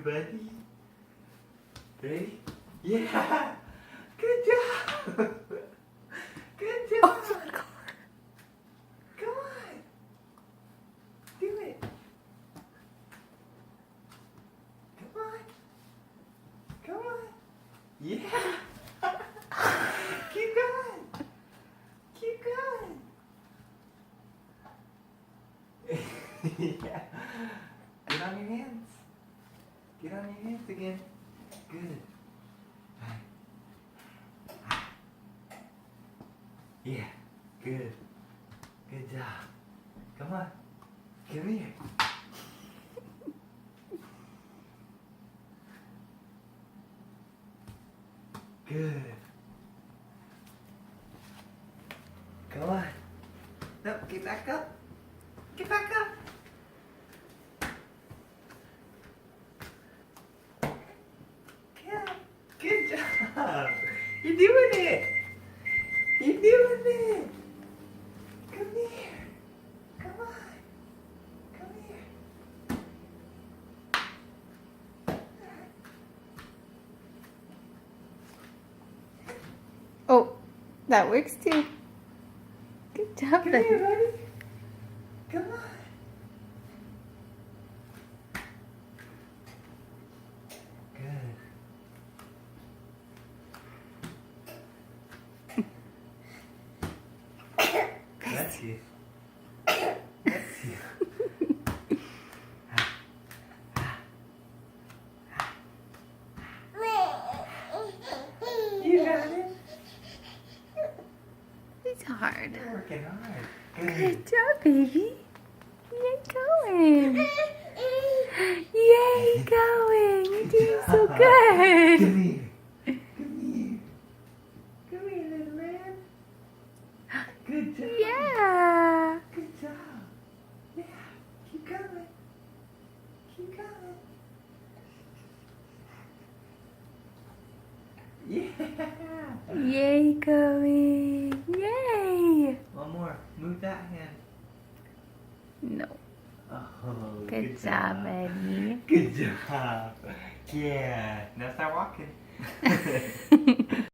buddy. Ready? Yeah! Good job! Good job! Oh my God. Come on! Do it! Come on! Come on! Yeah! Keep going! Keep going! Yeah. Get on your hands. Get on your hands again. Good. Yeah. Good. Good job. Come on. Come here. Good. Come on. No, get back up. Get back up. Yeah. Good job. You're doing it. You're doing it. Come here. Come on. Come here. Oh, that works too. Good job, Come buddy. here, buddy. Come on. Good. That's you. That's you. You got it. It's hard. You're working hard. Good job, baby. Yay, going. Yay, going. You're doing so Come good. here. Come here. Come here, little man. Good job. Yeah. Good job. Yeah. Keep going. Keep going. Yeah. Yay, going. Yay. One more. Move that hand. No. Oh, Good job, Eddie. Good job. Yeah. Now start walking.